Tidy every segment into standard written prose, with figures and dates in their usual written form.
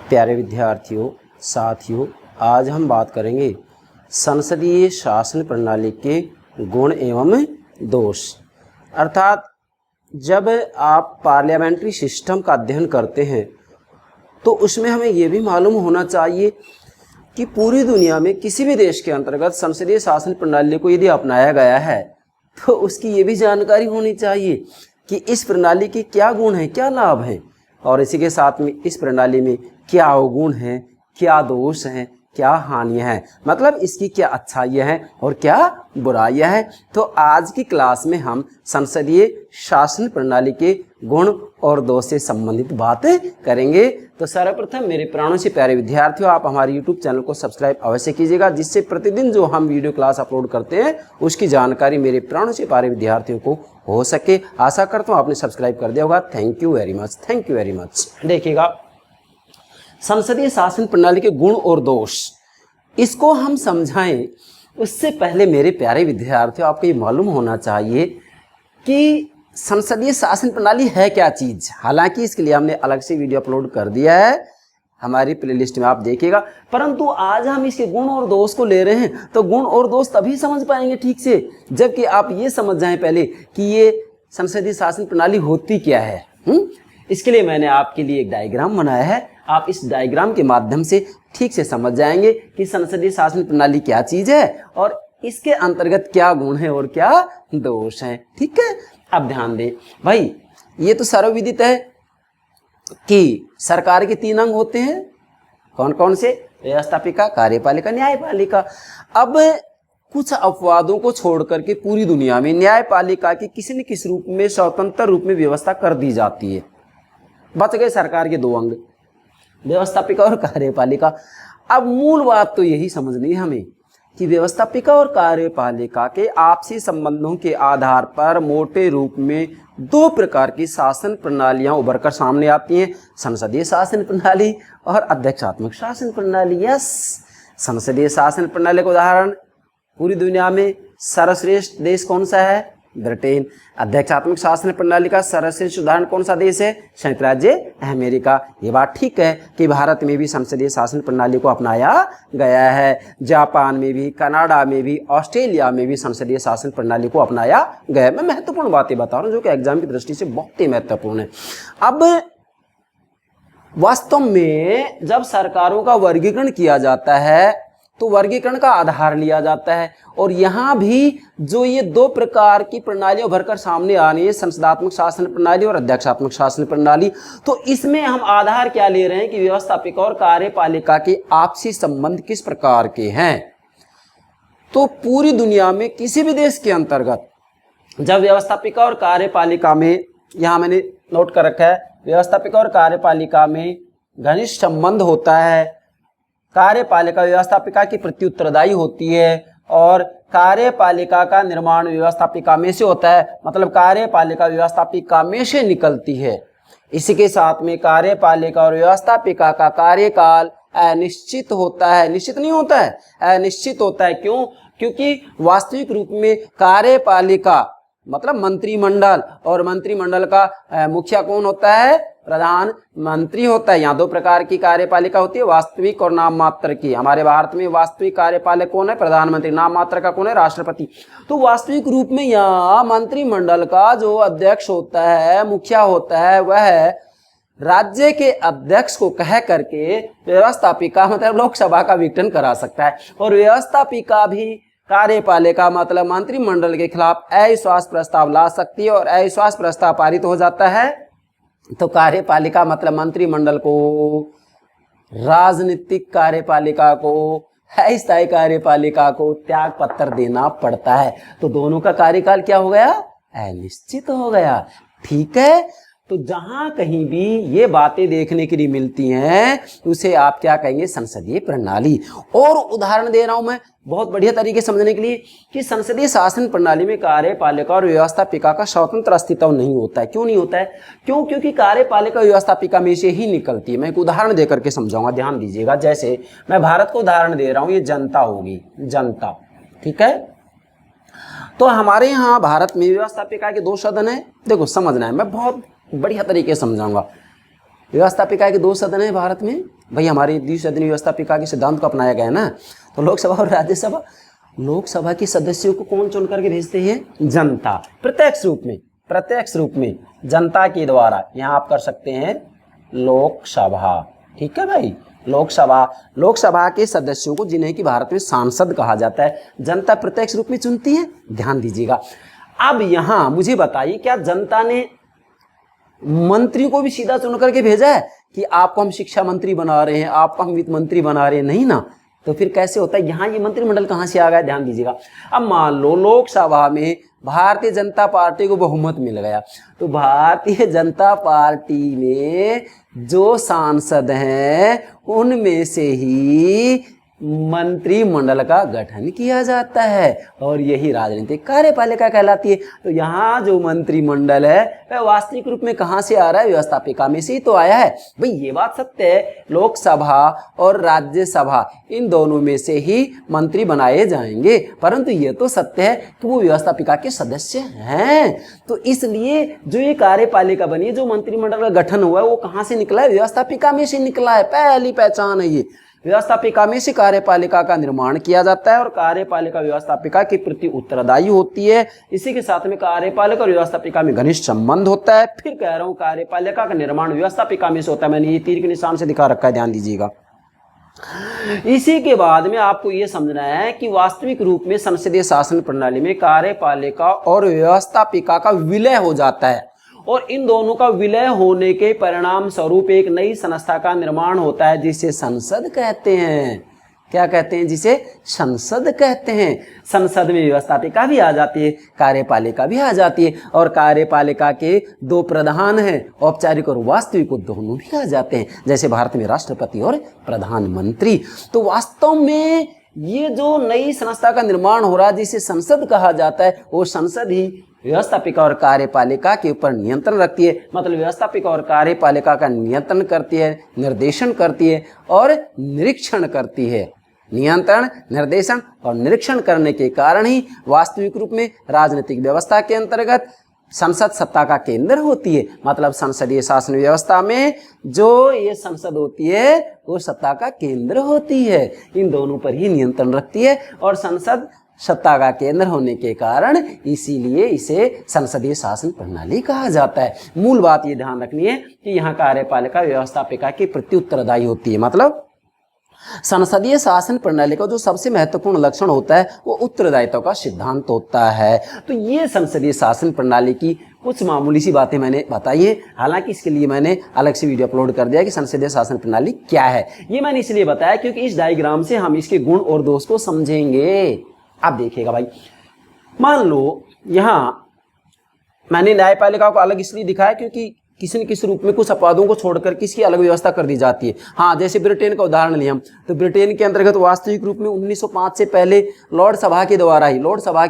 प्यारे विद्यार्थियों, साथियों, आज हम बात करेंगे संसदीय शासन प्रणाली के गुण एवं दोष। अर्थात जब आप पार्लियामेंट्री सिस्टम का अध्ययन करते हैं तो उसमें हमें ये भी मालूम होना चाहिए कि पूरी दुनिया में किसी भी देश के अंतर्गत संसदीय शासन प्रणाली को यदि अपनाया गया है तो उसकी ये भी जानकारी होनी चाहिए कि इस प्रणाली के क्या गुण हैं, क्या लाभ हैं, और इसी के साथ में इस प्रणाली में क्या अवगुण हैं, क्या दोष हैं, क्या हानियां हैं, मतलब इसकी क्या अच्छाइयां हैं और क्या बुराइयां हैं। तो आज की क्लास में हम संसदीय शासन प्रणाली के गुण और दोष से संबंधित बातें करेंगे। तो सर्वप्रथम मेरे प्राणों से प्यारे विद्यार्थियों, आप हमारे YouTube चैनल को सब्सक्राइब अवश्य कीजिएगा, जिससे प्रतिदिन जो हम वीडियो क्लास अपलोड करते हैं उसकी जानकारी मेरे प्राणों से प्यारे विद्यार्थियों को हो सके। आशा करता हूँ आपने सब्सक्राइब कर दिया होगा। Thank you very much, thank you very much. देखिएगा, संसदीय शासन प्रणाली के गुण और दोष, इसको हम समझाएं उससे पहले मेरे प्यारे विद्यार्थियों, आपको ये मालूम होना चाहिए कि संसदीय शासन प्रणाली है क्या चीज़। हालांकि इसके लिए हमने अलग से वीडियो अपलोड कर दिया है, हमारी प्लेलिस्ट में आप देखिएगा, परंतु आज हम इसके गुण और दोष को ले रहे हैं। तो गुण और दोष तभी समझ पाएंगे ठीक से जबकि आप ये समझ जाएं पहले कि ये संसदीय शासन प्रणाली होती क्या है। इसके लिए मैंने आपके लिए एक डायग्राम बनाया है। आप इस डायग्राम के माध्यम से ठीक से समझ जाएंगे कि संसदीय शासन प्रणाली क्या चीज है और इसके अंतर्गत क्या गुण है और क्या दोष है। ठीक है, अब ध्यान दें भाई, ये तो सर्वविदित है कि सरकार के 3 अंग होते हैं। कौन कौन से? व्यवस्थापिका, कार्यपालिका, न्यायपालिका। अब कुछ अपवादों को छोड़ करके पूरी दुनिया में न्यायपालिका की किसी न किसी रूप में स्वतंत्र रूप में व्यवस्था कर दी जाती है। बच गए सरकार के 2 अंग, व्यवस्थापिका और कार्यपालिका। अब मूल बात तो यही समझनी है हमें कि व्यवस्थापिका और कार्यपालिका के आपसी संबंधों के आधार पर मोटे रूप में 2 प्रकार की शासन प्रणालियां उभर कर सामने आती हैं, संसदीय शासन प्रणाली और अध्यक्षात्मक शासन प्रणाली। यस, संसदीय शासन प्रणाली का उदाहरण पूरी दुनिया में सर्वश्रेष्ठ देश कौन सा है? ब्रिटेन। अध्यक्षात्मक शासन प्रणाली का सर्वश्रेष्ठ उदाहरण कौन सा देश है? संयुक्त राज्य अमेरिका। ये बात ठीक है कि भारत में भी संसदीय शासन प्रणाली को अपनाया गया है, जापान में भी, कनाडा में भी, ऑस्ट्रेलिया में भी संसदीय शासन प्रणाली को अपनाया गया है। मैं महत्वपूर्ण बातें बता रहा हूँ जो कि एग्जाम की दृष्टि से बहुत ही महत्वपूर्ण है। अब वास्तव में जब सरकारों का वर्गीकरण किया जाता है तो वर्गीकरण का आधार लिया जाता है, और यहाँ भी जो ये 2 प्रकार की प्रणालियां भरकर सामने आ रही है, संसदात्मक शासन प्रणाली और अध्यक्षात्मक शासन प्रणाली, तो इसमें हम आधार क्या ले रहे हैं कि व्यवस्थापिका और कार्यपालिका के आपसी संबंध किस प्रकार के हैं। तो पूरी दुनिया में किसी भी देश के अंतर्गत जब व्यवस्थापिका और कार्यपालिका में, यहाँ मैंने नोट कर रखा है, व्यवस्थापिका और कार्यपालिका में घनिष्ठ संबंध होता है, कार्यपालिका व्यवस्थापिका की प्रति उत्तरदायी होती है और कार्यपालिका का निर्माण व्यवस्थापिका में से होता है, मतलब कार्यपालिका व्यवस्थापिका में से निकलती है। इसी के साथ में कार्यपालिका और व्यवस्थापिका का कार्यकाल अनिश्चित होता है, निश्चित नहीं होता है, अनिश्चित होता है। क्यों? क्योंकि वास्तविक रूप में कार्यपालिका मतलब मंत्रिमंडल, और मंत्रिमंडल का मुखिया कौन होता है? प्रधानमंत्री होता है। यहाँ 2 प्रकार की कार्यपालिका होती है, वास्तविक और नाम मात्र की। हमारे भारत में वास्तविक कार्यपालक कौन है? प्रधानमंत्री। नाम मात्र का कौन है? राष्ट्रपति। तो वास्तविक रूप में यहाँ मंत्रिमंडल का जो अध्यक्ष होता है, मुखिया होता है, वह राज्य के अध्यक्ष को कह करके व्यवस्थापिका मतलब लोकसभा का विघटन करा सकता है, और व्यवस्थापिका भी कार्यपालिका मतलब मंत्रिमंडल के खिलाफ अविश्वास प्रस्ताव ला सकती है, और अविश्वास प्रस्ताव पारित हो जाता है तो कार्यपालिका मतलब मंत्रिमंडल को, राजनीतिक कार्यपालिका को, अस्थायी कार्यपालिका को त्याग पत्र देना पड़ता है। तो दोनों का कार्यकाल क्या हो गया? अनिश्चित हो गया। ठीक है, तो जहां कहीं भी ये बातें देखने के लिए मिलती हैं उसे आप क्या कहेंगे? संसदीय प्रणाली। और उदाहरण दे रहा हूं मैं बहुत बढ़िया तरीके समझने के लिए कि संसदीय शासन प्रणाली में कार्यपालिका और व्यवस्थापिका का स्वतंत्र अस्तित्व नहीं होता है। क्यों नहीं होता है? क्यों? क्योंकि कार्यपालिका व्यवस्थापिका में से ही निकलती है। मैं एक उदाहरण देकर के समझाऊंगा, ध्यान दीजिएगा। जैसे मैं भारत को उदाहरण दे रहा हूं, ये जनता होगी, जनता। ठीक है, तो हमारे यहाँ भारत में व्यवस्थापिका के 2 सदन है। देखो समझना है, मैं बहुत बढ़िया तरीके से समझाऊंगा। व्यवस्थापिका के 2 सदन है भारत में भाई, हमारी द्विसदनीय व्यवस्थापिका के सिद्धांत को अपनाया गया है ना। तो लोकसभा और राज्यसभा, लोकसभा के सदस्यों को कौन चुन करके भेजते हैं? जनता, प्रत्यक्ष रूप में जनता के द्वारा। यहाँ आप कर सकते हैं लोकसभा, ठीक है भाई। लोकसभा के सदस्यों को, जिन्हें कि भारत में सांसद कहा जाता है, जनता प्रत्यक्ष रूप में चुनती है, ध्यान दीजिएगा। अब यहाँ मुझे बताइए, क्या जनता ने मंत्री को भी सीधा चुन करके भेजा है कि आपको हम शिक्षा मंत्री बना रहे हैं, आपको हम वित्त मंत्री बना रहे हैं? नहीं ना। तो फिर कैसे होता है? यहाँ ये मंत्रिमंडल कहाँ से आ गया, ध्यान दीजिएगा। अब मान लो लोकसभा में भारतीय जनता पार्टी को बहुमत मिल गया, तो भारतीय जनता पार्टी में जो सांसद हैं उनमें से ही मंत्रिमंडल का गठन किया जाता है, और यही राजनीतिक कार्यपालिका कहलाती है। तो यहाँ जो मंत्रिमंडल है वह वास्तविक रूप में कहाँ से आ रहा है? व्यवस्थापिका में से ही तो आया है भाई। ये बात सत्य है, लोकसभा और राज्यसभा इन दोनों में से ही मंत्री बनाए जाएंगे, परंतु ये तो सत्य है कि वो व्यवस्थापिका के सदस्य हैं। तो इसलिए जो ये कार्यपालिका बनी, जो मंत्रिमंडल का गठन हुआ है, वो कहाँ से निकला है? व्यवस्थापिका में से निकला है। पहली पहचान है ये, व्यवस्थापिका में से कार्यपालिका का निर्माण किया जाता है और कार्यपालिका व्यवस्थापिका के प्रति उत्तरदायी होती है। इसी के साथ में कार्यपालिका और व्यवस्थापिका में घनिष्ठ संबंध होता है। फिर कह रहा हूं, कार्यपालिका का निर्माण व्यवस्थापिका में से होता है। मैंने ये तीर के निशान से दिखा रखा है, ध्यान दीजिएगा। इसी के बाद में आपको यह समझना है कि वास्तविक रूप में संसदीय शासन प्रणाली में कार्यपालिका और व्यवस्थापिका का विलय हो जाता है, और इन दोनों का विलय होने के परिणाम स्वरूप एक नई संस्था का निर्माण होता है, जिसे संसद कहते हैं। क्या कहते हैं? जिसे संसद कहते हैं। संसद में व्यवस्थापिका भी आ जाती है, कार्यपालिका भी आ जाती है, और कार्यपालिका के 2 प्रधान हैं, औपचारिक और वास्तविक, दोनों भी आ जाते हैं, जैसे भारत में राष्ट्रपति और प्रधानमंत्री। तो वास्तव में ये जो नई संस्था का निर्माण हो रहा है, जिसे संसद कहा जाता है, वो संसद ही व्यवस्थापिका और कार्यपालिका के ऊपर नियंत्रण रखती है। मतलब व्यवस्थापिका और कार्यपालिका का नियंत्रण करती है, निर्देशन करती है और निरीक्षण करती है। नियंत्रण, निर्देशन और निरीक्षण करने के कारण ही वास्तविक रूप में राजनीतिक व्यवस्था के अंतर्गत संसद सत्ता का केंद्र होती है। मतलब संसदीय शासन व्यवस्था में जो ये संसद होती है वो सत्ता का केंद्र होती है, इन दोनों पर ही नियंत्रण रखती है, और संसद सत्ता का केंद्र होने के कारण इसीलिए इसे संसदीय शासन प्रणाली कहा जाता है। मूल बात ये ध्यान रखनी है कि यहाँ कार्यपालिका व्यवस्थापिका के प्रति उत्तरदायी होती है। मतलब संसदीय शासन प्रणाली का जो सबसे महत्वपूर्ण लक्षण होता है वो उत्तरदायित्व का सिद्धांत होता है। तो ये संसदीय शासन प्रणाली की कुछ मामूली सी बातें मैंने बताई है। हालांकि इसके लिए मैंने अलग से वीडियो अपलोड कर दिया कि संसदीय शासन प्रणाली क्या है। ये मैंने इसलिए बताया क्योंकि इस डायग्राम से हम इसके गुण और दोष को समझेंगे। आप देखिएगा भाई, मान लो यहां मैंने न्यायपालिका को अलग इसलिए दिखाया क्योंकि किसी न किसी रूप में कुछ अपवादों को छोड़कर किसकी अलग व्यवस्था कर दी जाती है। हाँ, जैसे ब्रिटेन का उदाहरण लिया हम, तो ब्रिटेन के अंतर्गत वास्तविक रूप में 1905 से पहले लॉर्ड सभा के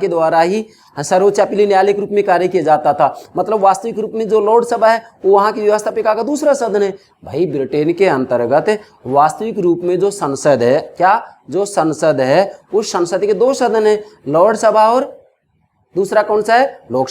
द्वारा ही सर्वोच्च अपीलीय न्यायालय के रूप में कार्य किया जाता था। मतलब वास्तविक रूप में जो लॉर्ड सभा है वो वहाँ की व्यवस्थापिका का दूसरा सदन है। भाई ब्रिटेन के अंतर्गत वास्तविक रूप में जो संसद है, जो संसद है उस संसद के 2 सदन है, लॉर्ड सभा और दूसरा कौन सा है? लोक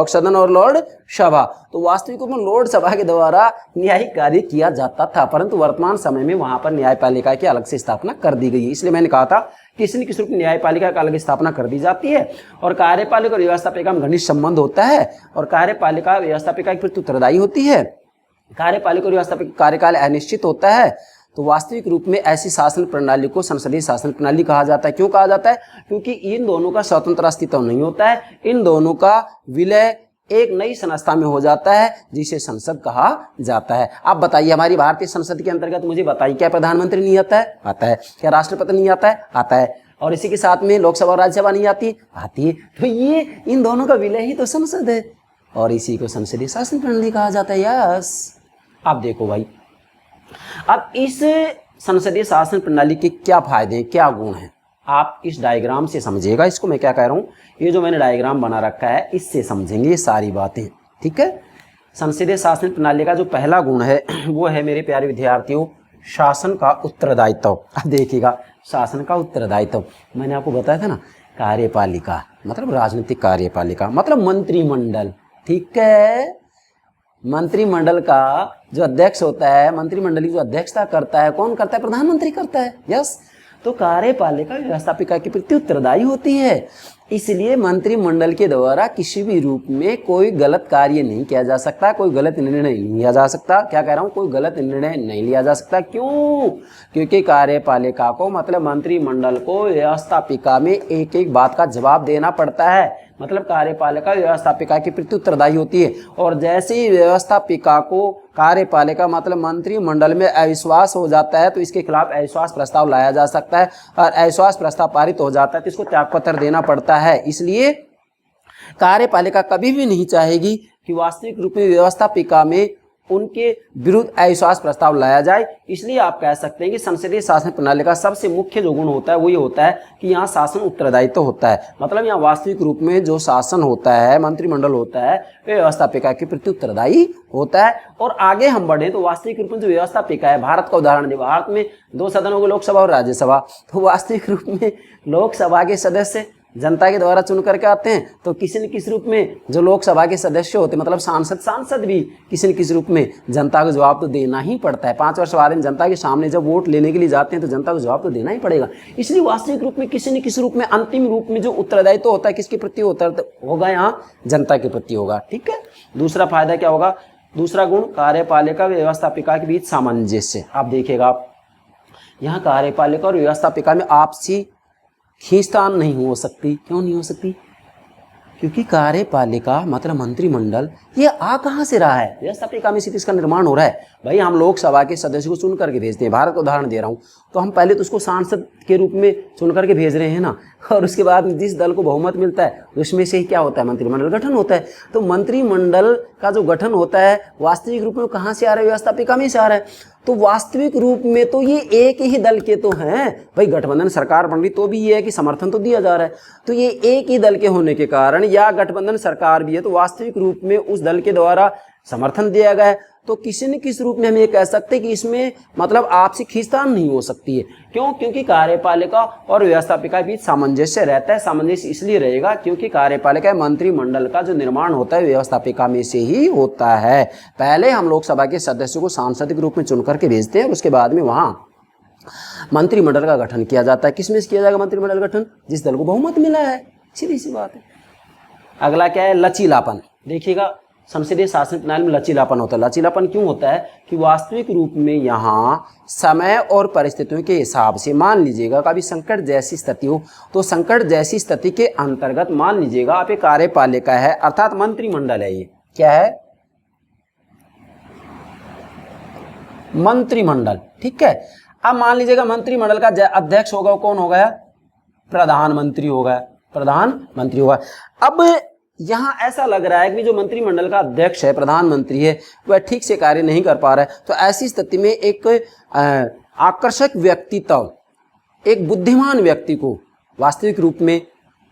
सदन और लॉर्ड सभा। तो वास्तविक रूप में लॉर्ड सभा के द्वारा न्यायिक कार्य किया जाता था, परंतु वर्तमान समय में वहां पर न्यायपालिका की अलग से स्थापना कर दी गई है। इसलिए मैंने कहा था किसी न किसी रूप में न्यायपालिका का अलग स्थापना कर दी जाती है, और कार्यपालिका और व्यवस्थापिका में घनिष्ठ संबंध होता है, और कार्यपालिका व्यवस्थापिका के प्रति उत्तरदायी होती है। कार्यपालिका और व्यवस्थापिका कार्यकाल अनिश्चित होता है। तो वास्तविक रूप में ऐसी शासन प्रणाली को संसदीय शासन प्रणाली कहा जाता है। क्यों कहा जाता है? क्योंकि इन दोनों का स्वतंत्र अस्तित्व नहीं होता है, इन दोनों का विलय एक नई संस्था में हो जाता है जिसे संसद कहा जाता है। आप बताइए, हमारी भारतीय संसद के अंतर्गत मुझे बताइए, क्या प्रधानमंत्री नहीं आता है? आता है। क्या राष्ट्रपति नहीं आता है? आता है। और इसी के साथ में लोकसभा और राज्यसभा नहीं आती? आती है। तो ये इन दोनों का विलय ही तो संसद है, और इसी को संसदीय शासन प्रणाली कहा जाता है। यस, आप देखो भाई, अब इस संसदीय शासन प्रणाली के क्या फायदे हैं, क्या गुण हैं, आप इस डायग्राम से समझिएगा। इसको मैं क्या कह रहा हूं, ये जो मैंने डायग्राम बना रखा है इससे समझेंगे ये सारी बातें, ठीक है। संसदीय शासन प्रणाली का जो पहला गुण है वो है मेरे प्यारे विद्यार्थियों, शासन का उत्तरदायित्व। अब देखिएगा, शासन का उत्तरदायित्व मैंने आपको बताया था ना, कार्यपालिका मतलब राजनीतिक कार्यपालिका मतलब मंत्रिमंडल, ठीक है। मंत्रिमंडल का जो अध्यक्ष होता है, मंत्रिमंडल की जो अध्यक्षता करता है, कौन करता है? प्रधानमंत्री करता है। यस, तो कार्यपालिका व्यवस्थापिका के प्रति उत्तरदायी होती है। इसलिए मंत्रिमंडल के द्वारा किसी भी रूप में कोई गलत कार्य नहीं किया जा सकता, कोई गलत निर्णय नहीं लिया जा सकता। क्या कह रहा हूँ? कोई गलत निर्णय नहीं लिया जा सकता। क्यों? क्योंकि कार्यपालिका को मतलब मंत्रिमंडल को व्यवस्थापिका में एक एक बात का जवाब देना पड़ता है। मतलब कार्यपालिका व्यवस्थापिका के प्रति उत्तरदायी होती है। और जैसे ही व्यवस्थापिका को कार्यपालिका मतलब मंत्रिमंडल में अविश्वास हो जाता है तो इसके खिलाफ अविश्वास प्रस्ताव लाया जा सकता है, और अविश्वास प्रस्ताव पारित हो जाता है तो इसको त्यागपत्र देना पड़ता है। इसलिए कार्यपालिका कभी भी नहीं चाहेगी कि वास्तविक रूप में व्यवस्थापिका में उनके विरुद्ध अविश्वास प्रस्ताव लाया जाए। इसलिए आप कह सकते हैं कि संसदीय शासन प्रणाली का सबसे मुख्य जो गुण होता है वो ये होता है कि यहाँ शासन उत्तरदायित्व होता है। मतलब यहाँ वास्तविक रूप में जो शासन होता है, मंत्रिमंडल होता है, वे व्यवस्थापिका के प्रति उत्तरदायी होता है। और आगे हम बढ़े तो वास्तविक रूप में जो व्यवस्थापिका है, भारत का उदाहरण दे, भारत में 2 सदनों की लोकसभा और राज्यसभा, तो वास्तविक रूप में लोकसभा के सदस्य जनता के द्वारा चुन करके आते हैं, तो किसी न किसी रूप में जो लोकसभा के सदस्य होते हैं मतलब सांसद भी किसी न किसी रूप में जनता को जवाब तो देना ही पड़ता है। 5 वर्ष बाद में जनता के सामने जब वोट लेने के लिए जाते हैं तो जनता को जवाब तो देना ही पड़ेगा। इसलिए वास्तविक रूप में किसी न किसी रूप में अंतिम रूप में जो उत्तरदायित्व होता है किसके प्रति होगा? यहाँ जनता के प्रति होगा। ठीक है। दूसरा फायदा क्या होगा? दूसरा गुण, कार्यपालिका व्यवस्थापिका के बीच सामंजस्य। आप देखिएगा, आप यहाँ कार्यपालिका और व्यवस्थापिका में आपसी खींचतान नहीं हो सकती। क्यों नहीं हो सकती? क्योंकि कार्यपालिका मतलब मंत्रिमंडल ये आ कहाँ से रहा है? व्यवस्थापिका में स्थिति इसका निर्माण हो रहा है। भाई हम लोकसभा के सदस्य को चुन करके भेजते हैं, भारत का उदाहरण दे रहा हूँ, तो हम पहले तो उसको सांसद के रूप में चुन करके भेज रहे हैं ना, और उसके बाद जिस दल को बहुमत मिलता है उसमें से ही क्या होता है? मंत्रिमंडल गठन होता है। तो मंत्रिमंडल का जो गठन होता है वास्तविक रूप में कहाँ से आ रहा है? व्यवस्थापिका में से आ रहा है। तो वास्तविक रूप में तो ये एक ही दल के तो हैं। भाई गठबंधन सरकार बन रही तो भी ये है कि समर्थन तो दिया जा रहा है, तो ये एक ही दल के होने के कारण, या गठबंधन सरकार भी है तो वास्तविक रूप में उस दल के द्वारा समर्थन दिया गया है, तो किसी न किसी रूप में हम ये कह सकते हैं कि इसमें मतलब आपसी खींचतान नहीं हो सकती है। क्यों? क्योंकि कार्यपालिका और व्यवस्थापिका के बीच सामंजस्य रहता है। सामंजस्य इसलिए रहेगा क्योंकि कार्यपालिका मंत्रिमंडल का जो निर्माण होता है व्यवस्थापिका में से ही होता है। पहले हम लोकसभा के सदस्यों को सांसद के रूप में चुन करके भेजते हैं और उसके बाद में वहाँ मंत्रिमंडल का गठन किया जाता है। किसमें से किया जाएगा मंत्रिमंडल गठन? जिस दल को बहुमत मिला है। सीधी सी बात है। अगला क्या है? लचीलापन। देखिएगा, संसदीय शासन प्रणाली में लचीलापन होता है। लचीलापन क्यों होता है? कि वास्तविक रूप में यहाँ समय और परिस्थितियों के हिसाब से, मान लीजिएगा कभी संकट जैसी स्थिति हो तो संकट जैसी स्थिति के अंतर्गत मान लीजिएगा आप एक कार्यपालिका है अर्थात मंत्रिमंडल है। ये क्या है? मंत्रिमंडल। ठीक है। अब मान लीजिएगा मंत्रिमंडल का अध्यक्ष होगा, कौन होगा? प्रधानमंत्री होगा। प्रधानमंत्री होगा। अब यहाँ ऐसा लग रहा है कि जो मंत्रिमंडल का अध्यक्ष है, प्रधानमंत्री है, वह ठीक से कार्य नहीं कर पा रहा है। तो ऐसी स्थिति में एक आकर्षक व्यक्तित्व, एक बुद्धिमान व्यक्ति को वास्तविक रूप में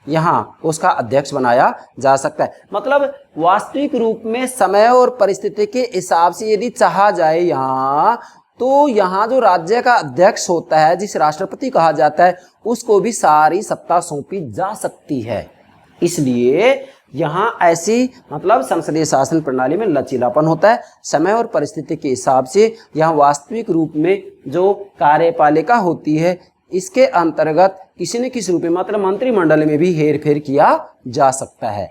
यहाँ उसका अध्यक्ष बनाया जा सकता है। मतलब वास्तविक रूप में समय और परिस्थिति के हिसाब से यदि चाहा जाए यहाँ, तो यहाँ जो राज्य का अध्यक्ष होता है, जिस राष्ट्रपति कहा जाता है, उसको भी सारी सत्ता सौंपी जा सकती है। इसलिए यहाँ ऐसी मतलब संसदीय शासन प्रणाली में लचीलापन होता है। समय और परिस्थिति के हिसाब से यहाँ वास्तविक रूप में जो कार्यपालिका होती है इसके अंतर्गत किसी न किसी रूप में मतलब मंत्रिमंडल में भी हेर फेर किया जा सकता है।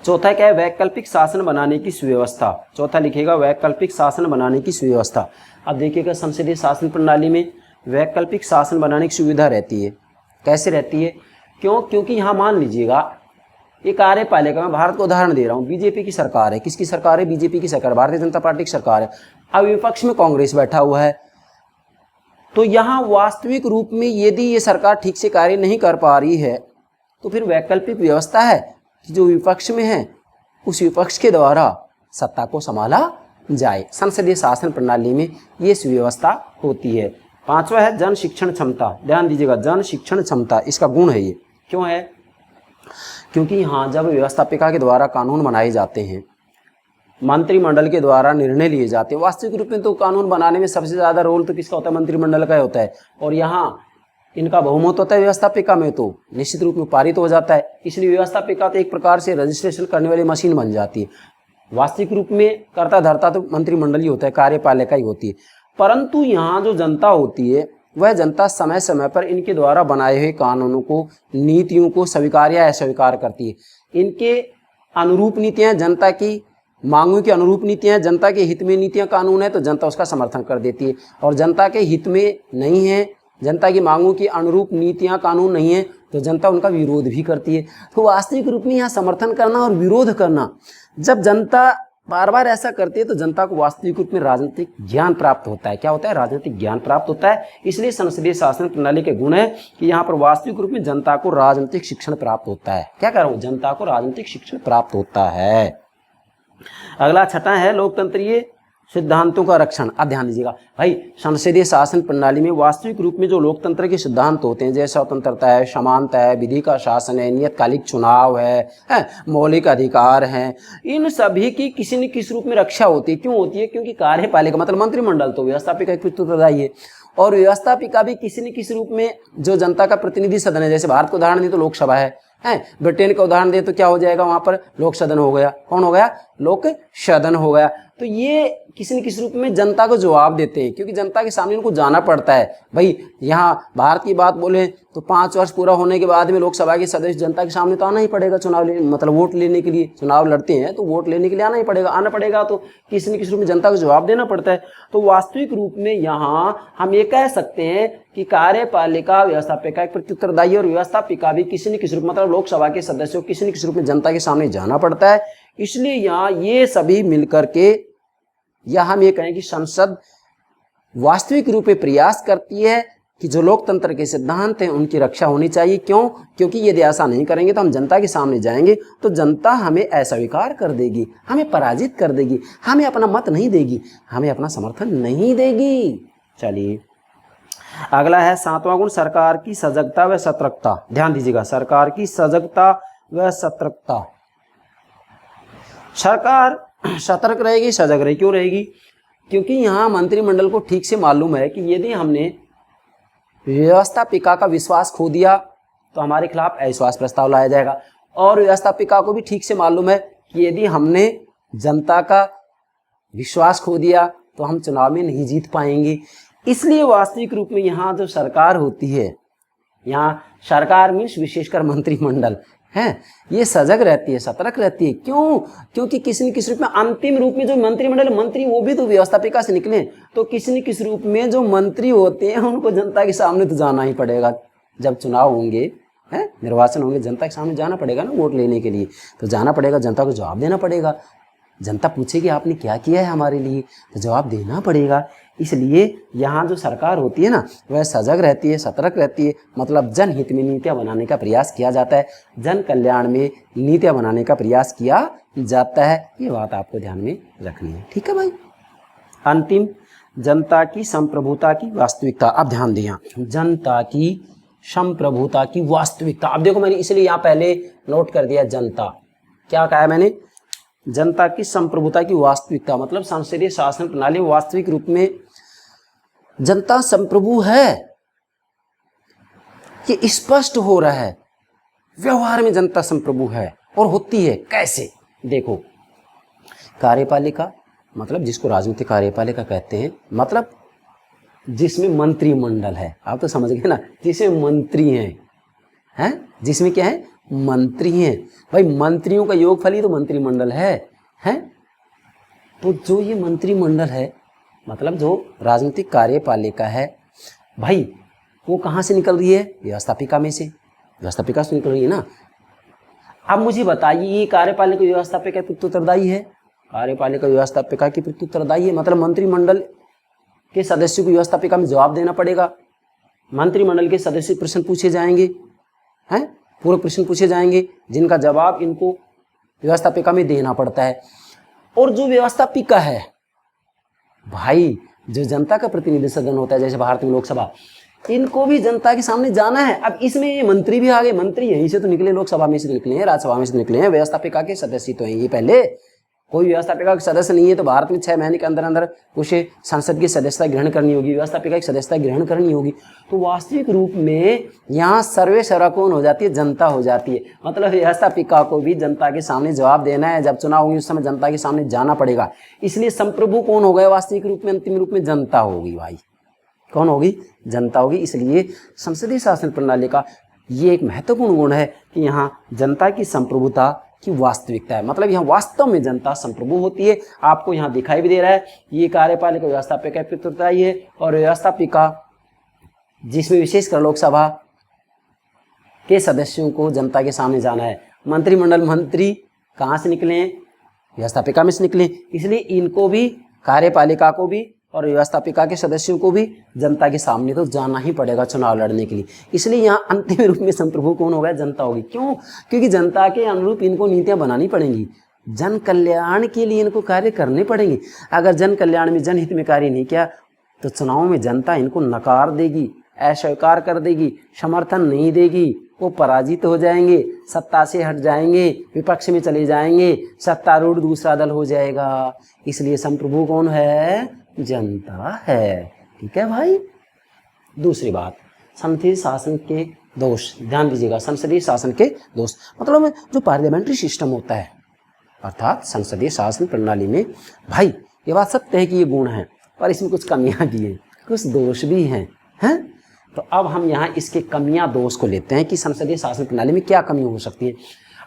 चौथा क्या है? वैकल्पिक शासन बनाने की सुव्यवस्था। चौथा लिखिएगा, वैकल्पिक शासन बनाने की सुव्यवस्था। अब देखिएगा, संसदीय शासन प्रणाली में वैकल्पिक शासन बनाने की सुविधा रहती है। कैसे रहती है? क्यों? क्योंकि यहाँ मान लीजिएगा ये कार्यपालिका में, भारत को उदाहरण दे रहा हूँ, बीजेपी की सरकार है। किसकी सरकार है? बीजेपी की सरकार, भारतीय जनता पार्टी की सरकार है। अब विपक्ष में कांग्रेस बैठा हुआ है, तो यहाँ वास्तविक रूप में यदि ये सरकार ठीक से कार्य नहीं कर पा रही है तो फिर वैकल्पिक व्यवस्था है कि जो विपक्ष में है उस विपक्ष के द्वारा सत्ता को संभाला जाए। संसदीय शासन प्रणाली में ये सुव्यवस्था होती है। पांचवा है जन शिक्षण क्षमता। ध्यान दीजिएगा, जन शिक्षण क्षमता इसका गुण है। ये क्यों है? क्योंकि यहाँ जब व्यवस्थापिका के द्वारा कानून बनाए जाते हैं, मंत्रिमंडल के द्वारा निर्णय लिए जाते हैं, वास्तविक रूप में तो कानून बनाने में सबसे ज़्यादा रोल तो किसका होता है? मंत्रिमंडल का होता है। और यहाँ इनका बहुमत होता है व्यवस्थापिका में, तो निश्चित रूप में पारित हो जाता है। इसलिए व्यवस्थापिका तो एक प्रकार से रजिस्ट्रेशन करने वाली मशीन बन जाती है। वास्तविक रूप में कर्ता धर्ता तो मंत्रिमंडल ही होता है, कार्यपालिका ही होती है, परंतु यहाँ जो जनता होती है वह जनता समय समय पर इनके द्वारा बनाए हुए कानूनों को, नीतियों को स्वीकार या अस्वीकार करती है। इनके अनुरूप नीतियाँ, जनता की मांगों के अनुरूप नीतियाँ, जनता के हित में नीतियाँ कानून है तो जनता उसका समर्थन कर देती है, और जनता के हित में नहीं है, जनता की मांगों की अनुरूप नीतियाँ कानून नहीं है तो जनता उनका विरोध भी करती है। तो वास्तविक रूप में यहाँ समर्थन करना और विरोध करना, जब जनता बार बार ऐसा करती है तो जनता को वास्तविक रूप में राजनीतिक ज्ञान प्राप्त होता है। क्या होता है? राजनीतिक ज्ञान प्राप्त होता है। इसलिए संसदीय शासन प्रणाली के गुण है कि यहाँ पर वास्तविक रूप में जनता को राजनीतिक शिक्षण प्राप्त होता है। क्या कह रहा हूँ? जनता को राजनीतिक शिक्षण प्राप्त होता है। अगला छठा है लोकतंत्रीय सिद्धांतों का रक्षण। अब ध्यान दीजिएगा भाई, संसदीय शासन प्रणाली में वास्तविक रूप में जो लोकतंत्र के सिद्धांत होते हैं, जैसे स्वतंत्रता है, समानता है, विधि का शासन है, नियतकालिक चुनाव है, मौलिक अधिकार हैं, इन सभी की किसी न किसी रूप में रक्षा होती है। क्यों होती है? क्योंकि कार्यपालिका मतलब मंत्रिमंडल तो व्यवस्थापिका की उत्तरदायी है, और व्यवस्थापिका भी किसी न किसी रूप में जो जनता का प्रतिनिधि सदन है, जैसे भारत का उदाहरण दें तो लोकसभा है, ब्रिटेन का उदाहरण दें तो क्या हो जाएगा? वहां पर लोक सदन हो गया। कौन हो गया? लोक सदन हो गया। तो ये किसी न किसी रूप में जनता को जवाब देते हैं, क्योंकि जनता के सामने उनको जाना पड़ता है। भाई यहाँ भारत की बात बोले तो 5 वर्ष पूरा होने के बाद में लोकसभा के सदस्य जनता के सामने तो आना ही पड़ेगा, चुनाव लेने मतलब वोट लेने के लिए। चुनाव लड़ते हैं तो वोट लेने के लिए आना ही पड़ेगा, आना पड़ेगा तो किसी न किसी रूप में जनता को जवाब देना पड़ता है। तो वास्तविक रूप में यहाँ हम ये कह सकते हैं कि कार्यपालिका व्यवस्थापिका एक प्रत्युत्तरदायी, और व्यवस्थापिका भी किसी न किसी रूप मतलब लोकसभा के सदस्यों को किसी न किसी रूप में जनता के सामने जाना पड़ता है। इसलिए यहाँ ये सभी मिलकर के, या हम ये कहें कि संसद वास्तविक रूप में प्रयास करती है कि जो लोकतंत्र के सिद्धांत हैं उनकी रक्षा होनी चाहिए। क्यों? क्योंकि यदि ऐसा नहीं करेंगे तो हम जनता के सामने जाएंगे तो जनता हमें अस्वीकार कर देगी, हमें पराजित कर देगी, हमें अपना मत नहीं देगी, हमें अपना समर्थन नहीं देगी। चलिए अगला है 7वां गुण, सरकार की सजगता व सतर्कता। ध्यान दीजिएगा, सरकार की सजगता व सतर्कता। सरकार सतर्क रहेगी, सजग रहेगी। क्यों रहेगी? क्योंकि यहाँ मंत्रिमंडल को ठीक से मालूम है कि यदि हमने व्यवस्थापिका का विश्वास खो दिया तो हमारे खिलाफ अविश्वास प्रस्ताव लाया जाएगा, और व्यवस्थापिका को भी ठीक से मालूम है कि यदि हमने जनता का विश्वास खो दिया तो हम चुनाव में नहीं जीत पाएंगे। इसलिए वास्तविक रूप में यहाँ जो सरकार होती है, यहाँ सरकार मीन्स विशेषकर मंत्रिमंडल है, ये सजग रहती है, सतर्क रहती है। क्यों? क्योंकि किसी न किसी रूप में अंतिम रूप में जो मंत्रिमंडल मंत्री वो भी तो व्यवस्थापिका से निकले, तो किसी न किसी रूप में जो मंत्री होते हैं उनको जनता के सामने तो जाना ही पड़ेगा। जब चुनाव होंगे, है निर्वाचन होंगे, जनता के सामने जाना पड़ेगा ना वोट लेने के लिए, तो जाना पड़ेगा, जनता को जवाब देना पड़ेगा। जनता पूछेगी आपने क्या किया है हमारे लिए, तो जवाब देना पड़ेगा। इसलिए यहाँ जो सरकार होती है ना, वह सजग रहती है, सतर्क रहती है, मतलब जनहित में नीतियाँ बनाने का प्रयास किया जाता है, जन कल्याण में नीतियाँ बनाने का प्रयास किया जाता है। ये बात आपको ध्यान में रखनी है, ठीक है भाई। अंतिम, जनता की संप्रभुता की वास्तविकता। अब ध्यान दिया, जनता की संप्रभुता की वास्तविकता। अब देखो मैंने इसलिए यहाँ पहले नोट कर दिया जनता, क्या कहा है मैंने? जनता की संप्रभुता की वास्तविकता, मतलब संसदीय शासन प्रणाली वास्तविक रूप में जनता संप्रभु है, ये स्पष्ट हो रहा है। व्यवहार में जनता संप्रभु है, और होती है कैसे? देखो, कार्यपालिका मतलब जिसको राजनीतिक कार्यपालिका कहते हैं, मतलब जिसमें मंत्रिमंडल है। आप तो समझ गए ना, जिसमें मंत्री हैं, जिसमें क्या है? मंत्री हैं। भाई मंत्रियों का योगफल ही तो मंत्रिमंडल है। तो जो ये मंत्रिमंडल है, मतलब जो राजनीतिक कार्यपालिका है, भाई वो कहाँ से निकल रही है? व्यवस्थापिका में से, व्यवस्थापिका से निकल रही है ना। अब मुझे बताइए, ये कार्यपालिका व्यवस्थापिका की प्रत्युत्तरदायी है? कार्यपालिका व्यवस्थापिका की प्रत्युत्तरदायी है, मतलब मंत्रिमंडल के सदस्यों को व्यवस्थापिका में जवाब देना पड़ेगा। मंत्रिमंडल के सदस्य प्रश्न पूछे जाएंगे, पूरे प्रश्न पूछे जाएंगे, जिनका जवाब इनको व्यवस्थापिका में देना पड़ता है। और जो व्यवस्थापिका है भाई, जो जनता का प्रतिनिधि सदन होता है, जैसे भारत में लोकसभा, इनको भी जनता के सामने जाना है। अब इसमें ये मंत्री भी आ गए, मंत्री यहीं से तो निकले, लोकसभा में से निकले हैं, राज्यसभा में से निकले हैं, व्यवस्थापिका के सदस्य तो हैं ये पहले, कोई व्यवस्थापिका का सदस्य नहीं है तो भारत में 6 महीने के अंदर अंदर उसे संसद की सदस्यता ग्रहण करनी होगी, व्यवस्थापिका की सदस्यता ग्रहण करनी होगी। तो वास्तविक रूप में यहाँ सर्वे सर्वा कौन हो जाती है, जनता हो जाती है। मतलब व्यवस्थापिका को भी जनता के सामने जवाब देना है, जब चुनाव होंगे उस समय जनता के सामने जाना पड़ेगा। इसलिए संप्रभु कौन हो गए वास्तविक रूप में, अंतिम रूप में जनता होगी भाई। कौन होगी, जनता होगी। इसलिए संसदीय शासन प्रणाली का ये एक महत्वपूर्ण गुण है कि यहाँ जनता की संप्रभुता की वास्तविकता है। मतलब यहाँ वास्तव में जनता संप्रभु होती है। आपको यहाँ दिखाई भी दे रहा है, ये कार्यपालिका व्यवस्थापिका की उत्तरदायी है और व्यवस्थापिका जिसमें विशेषकर लोकसभा के सदस्यों को जनता के सामने जाना है। मंत्रिमंडल मंत्री कहाँ से निकले हैं, व्यवस्थापिका में से निकले, इसलिए इनको भी, कार्यपालिका को भी और व्यवस्थापिका के सदस्यों को भी जनता के सामने तो जाना ही पड़ेगा चुनाव लड़ने के लिए। इसलिए यहाँ अंतिम रूप में संप्रभु कौन होगा, जनता होगी। क्यों, क्योंकि जनता के अनुरूप इनको नीतियाँ बनानी पड़ेंगी, जन कल्याण के लिए इनको कार्य करने पड़ेंगे। अगर जन कल्याण में, जनहित में कार्य नहीं किया तो चुनाव में जनता इनको नकार देगी, अस्वीकार कर देगी, समर्थन नहीं देगी, वो पराजित हो जाएंगे, सत्ता से हट जाएंगे, विपक्ष में चले जाएंगे, सत्तारूढ़ दूसरा दल हो जाएगा। इसलिए संप्रभु कौन है, जनता है। ठीक है भाई। दूसरी बात, संसदीय शासन के दोष, ध्यान दीजिएगा, संसदीय शासन के दोष मतलब जो पार्लियामेंट्री सिस्टम होता है, अर्थात संसदीय शासन प्रणाली में, भाई ये बात सत्य है कि ये गुण है, पर इसमें कुछ कमियां भी हैं, कुछ दोष भी हैं, हैं? तो अब हम यहाँ इसके कमियां दोष को लेते हैं कि संसदीय शासन प्रणाली में क्या कमी हो सकती है।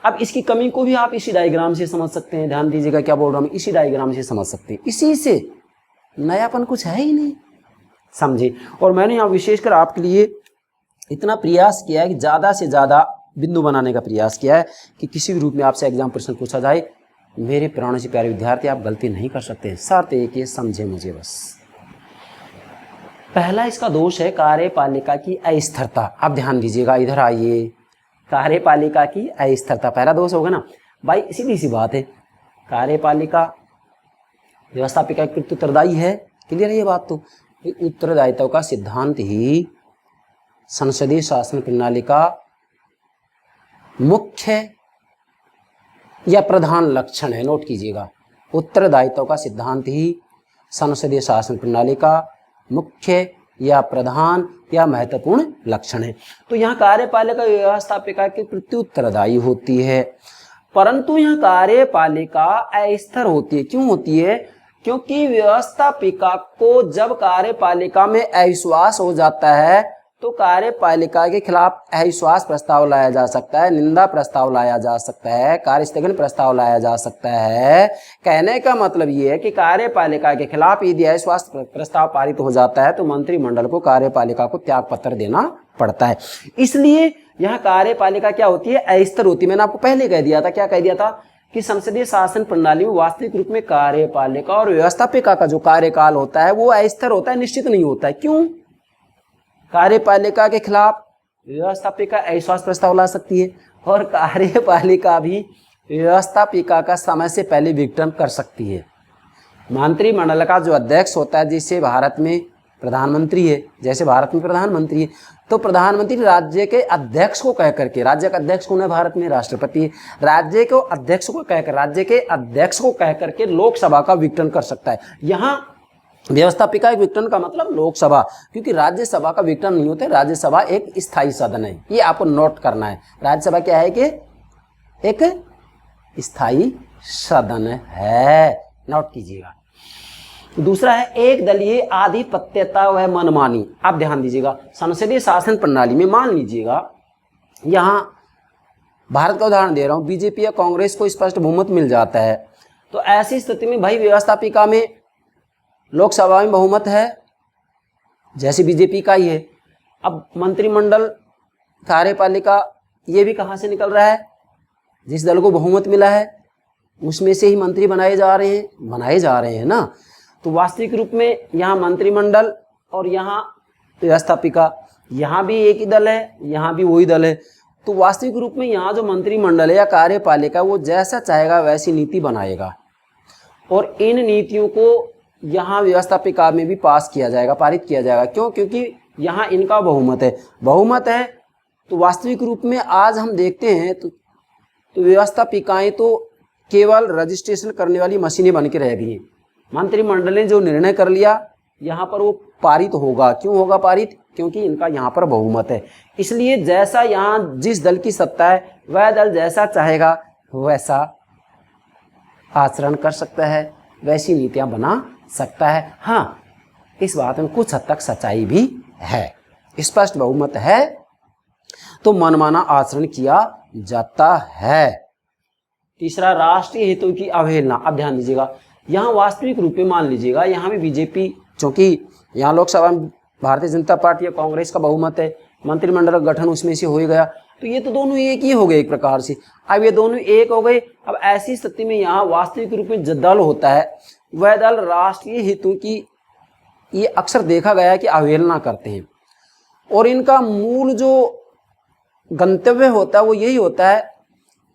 अब इसकी कमी को भी आप इसी डायग्राम से समझ सकते हैं। ध्यान दीजिएगा क्या बोल रहा हूँ, इसी डायग्राम से समझ सकते हैं। इसी से नयापन कुछ है ही नहीं, समझे। और मैंने यहाँ विशेषकर आपके लिए इतना प्रयास किया है कि ज़्यादा से ज़्यादा बिंदु बनाने का प्रयास किया है कि किसी भी रूप में आपसे एग्जाम प्रश्न पूछा जाए, मेरे प्राणों से प्यारे विद्यार्थी, आप गलती नहीं कर सकते हैं। शर्त एक ये समझे मुझे बस। पहला इसका दोष है कार्यपालिका की अस्थिरता। अब ध्यान दीजिएगा, इधर आइए, कार्यपालिका की अस्थिरता पहला दोष होगा ना भाई। सीधी सी बात है, कार्यपालिका व्यवस्थापिका की उत्तरदायी है, क्लियर है ये बात। तो उत्तरदायित्व का सिद्धांत ही संसदीय शासन प्रणाली का मुख्य या प्रधान लक्षण है। नोट कीजिएगा, उत्तरदायित्व का सिद्धांत ही संसदीय शासन प्रणाली का मुख्य या प्रधान या महत्वपूर्ण लक्षण है। तो यहाँ कार्यपालिका व्यवस्थापिका के प्रति उत्तरदायी होती है, परंतु यहाँ कार्यपालिका अस्थिर होती है। क्यों होती है, क्योंकि व्यवस्थापिका को जब कार्यपालिका में अविश्वास हो जाता है तो कार्यपालिका के खिलाफ अविश्वास प्रस्ताव लाया जा सकता है, निंदा प्रस्ताव लाया जा सकता है, कार्यस्थगन प्रस्ताव लाया जा सकता है। कहने का मतलब ये है कि कार्यपालिका के खिलाफ यदि अविश्वास प्रस्ताव पारित हो जाता है तो मंत्रिमंडल को कार्यपालिका को त्याग पत्र देना पड़ता है। इसलिए यहाँ कार्यपालिका क्या होती है, अस्थिर होती है। मैंने आपको पहले कह दिया था, क्या कह दिया था कि संसदीय शासन प्रणाली में वास्तविक रूप में कार्यपालिका और व्यवस्थापिका का जो कार्यकाल होता है वो अस्थिर होता है, निश्चित नहीं होता है। क्यों, कार्यपालिका के खिलाफ व्यवस्थापिका अविश्वास प्रस्ताव ला सकती है और कार्यपालिका भी व्यवस्थापिका का समय से पहले विघटन कर सकती है। मंत्रिमंडल का जो अध्यक्ष होता है, जिससे भारत में प्रधानमंत्री है, जैसे भारत में प्रधानमंत्री है, तो प्रधानमंत्री राज्य के अध्यक्ष को कह करके, राज्य का अध्यक्ष कौन है भारत में, राष्ट्रपति है, राज्य के अध्यक्ष को कहकर, राज्य के अध्यक्ष को कह करके लोकसभा का विघटन कर सकता है। यहाँ व्यवस्थापिका एक विघटन का मतलब लोकसभा, क्योंकि राज्यसभा का विघटन नहीं होता। राज्यसभा एक स्थायी सदन है, ये आपको नोट करना है। राज्यसभा क्या है कि एक स्थायी सदन है, नोट कीजिएगा। दूसरा है एक दलीय आधिपत्यता व मनमानी। आप ध्यान दीजिएगा, संसदीय शासन प्रणाली में मान लीजिएगा, यहाँ भारत का उदाहरण दे रहा हूँ, बीजेपी या कांग्रेस को स्पष्ट बहुमत मिल जाता है, तो ऐसी स्थिति में भाई व्यवस्थापिका में, लोकसभा में बहुमत है जैसे बीजेपी का ही है। अब मंत्रिमंडल, कार्यपालिका, ये भी कहाँ से निकल रहा है, जिस दल को बहुमत मिला है उसमें से ही मंत्री बनाए जा रहे हैं ना। तो वास्तविक रूप में यहाँ मंत्रिमंडल और यहाँ व्यवस्थापिका, यहाँ भी एक ही दल है, यहाँ भी वही दल है। तो वास्तविक रूप में यहाँ जो मंत्रिमंडल है या कार्यपालिका, वो जैसा चाहेगा वैसी नीति बनाएगा और इन नीतियों को यहाँ व्यवस्थापिका में भी पास किया जाएगा, पारित किया जाएगा। क्यों, क्योंकि यहाँ इनका बहुमत है। तो वास्तविक रूप में आज हम देखते हैं तो व्यवस्थापिकाएं तो केवल रजिस्ट्रेशन करने वाली मशीनें बन के रह गई हैं। मंत्रिमंडल ने जो निर्णय कर लिया यहाँ पर वो पारित होगा। क्यों होगा पारित? क्योंकि इनका यहाँ पर बहुमत है। इसलिए जैसा यहाँ जिस दल की सत्ता है वह दल जैसा चाहेगा वैसा आचरण कर सकता है, वैसी नीतियाँ बना सकता है। हाँ, इस बात में कुछ हद तक सच्चाई भी है। स्पष्ट बहुमत है तो मनमाना आचरण किया जाता है। तीसरा, राष्ट्रीय हितों की अवहेलना। अब ध्यान दीजिएगा, यहाँ वास्तविक रूप में मान लीजिएगा यहाँ भी बीजेपी, चूंकि यहाँ लोकसभा में भारतीय जनता पार्टी या कांग्रेस का बहुमत है, मंत्रिमंडल का गठन उसमें से हो ही गया, तो ये तो दोनों एक ही हो गए एक प्रकार से। अब ये दोनों एक हो गए। अब ऐसी स्थिति में यहाँ वास्तविक रूप में जो दल होता है वह दल राष्ट्रीय हितों की ये अक्सर देखा गया है कि अवहेलना करते हैं, और इनका मूल जो गंतव्य होता है वो यही होता है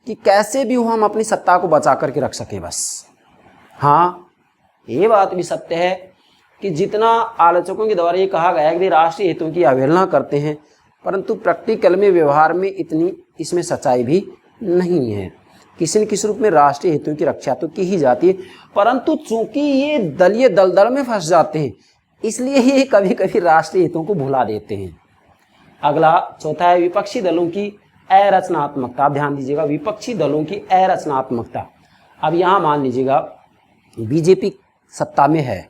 कि कैसे भी हो हम अपनी सत्ता को बचा करके रख सकें बस। हाँ, ये बात भी सत्य है कि जितना आलोचकों के द्वारा ये कहा गया है कि राष्ट्रीय हितों की अवहेलना करते हैं, परंतु प्रैक्टिकल में, व्यवहार में इतनी इसमें सच्चाई भी नहीं है। किसी न किसी रूप में राष्ट्रीय हितों की रक्षा तो की ही जाती है, परंतु चूंकि ये दलीय दलदल में फंस जाते हैं इसलिए ये कभी कभी राष्ट्रीय हितों को भुला देते हैं। अगला चौथा है विपक्षी दलों की अरचनात्मकता। आप ध्यान दीजिएगा, विपक्षी दलों की अरचनात्मकता। अब यहाँ मान लीजिएगा बीजेपी सत्ता में है,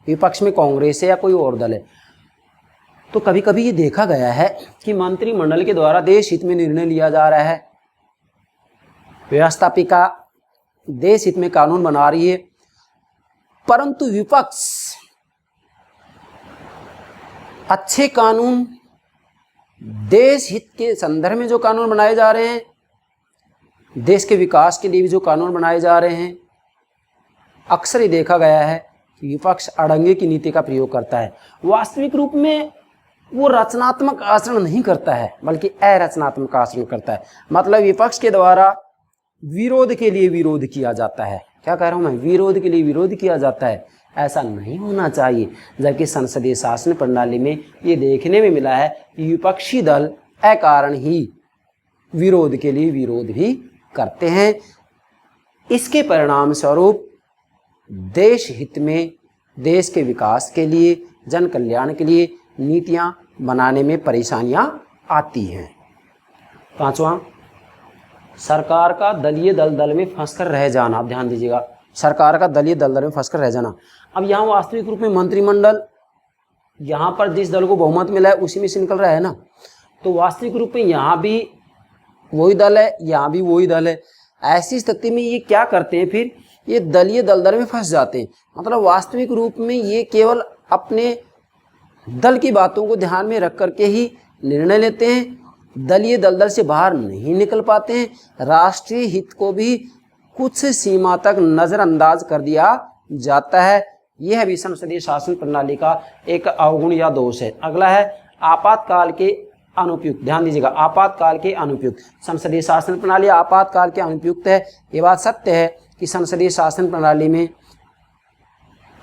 विपक्ष में कांग्रेस है या कोई और दल है, तो कभी कभी ये देखा गया है कि मंत्रिमंडल के द्वारा देश हित में निर्णय लिया जा रहा है, व्यवस्थापिका देश हित में कानून बना रही है, परंतु विपक्ष अच्छे कानून, देश हित के संदर्भ में जो कानून बनाए जा रहे हैं, देश के विकास के लिए भी जो कानून बनाए जा रहे हैं, अक्सर ये देखा गया है कि विपक्ष अड़ंगे की नीति का प्रयोग करता है। वास्तविक रूप में वो रचनात्मक आचरण नहीं करता है बल्कि अरचनात्मक आचरण करता है। मतलब विपक्ष के द्वारा विरोध के लिए विरोध किया जाता है। क्या कह रहा हूँ मैं? विरोध के लिए विरोध किया जाता है। ऐसा नहीं होना चाहिए। जबकि संसदीय शासन प्रणाली में ये देखने में मिला है कि विपक्षी दल अकारण ही विरोध के लिए विरोध भी करते हैं। इसके परिणाम स्वरूप देश हित में, देश के विकास के लिए, जन कल्याण के लिए नीतियां बनाने में परेशानियां आती हैं। पांचवा, सरकार का दलीय दलदल में फंसकर रह जाना। आप ध्यान दीजिएगा, सरकार का दलीय दलदल में फंसकर रह जाना। अब यहाँ वास्तविक रूप में मंत्रिमंडल यहाँ पर जिस दल को बहुमत मिला है उसी में से निकल रहा है ना, तो वास्तविक रूप में यहाँ भी वही दल है, यहाँ भी वही दल है। ऐसी स्थिति में ये क्या करते हैं, फिर ये दलीय दलदल में फंस जाते हैं। मतलब वास्तविक रूप में ये केवल अपने दल की बातों को ध्यान में रख करके ही निर्णय लेते हैं, दलीय दलदल से बाहर नहीं निकल पाते हैं। राष्ट्रीय हित को भी कुछ सीमा तक नज़रअंदाज कर दिया जाता है। यह भी संसदीय शासन प्रणाली का एक अवगुण या दोष है। अगला है आपातकाल के अनुपयुक्त। ध्यान दीजिएगा, आपातकाल के अनुपयुक्त। संसदीय शासन प्रणाली आपातकाल के अनुपयुक्त है। ये बात सत्य है कि संसदीय शासन प्रणाली में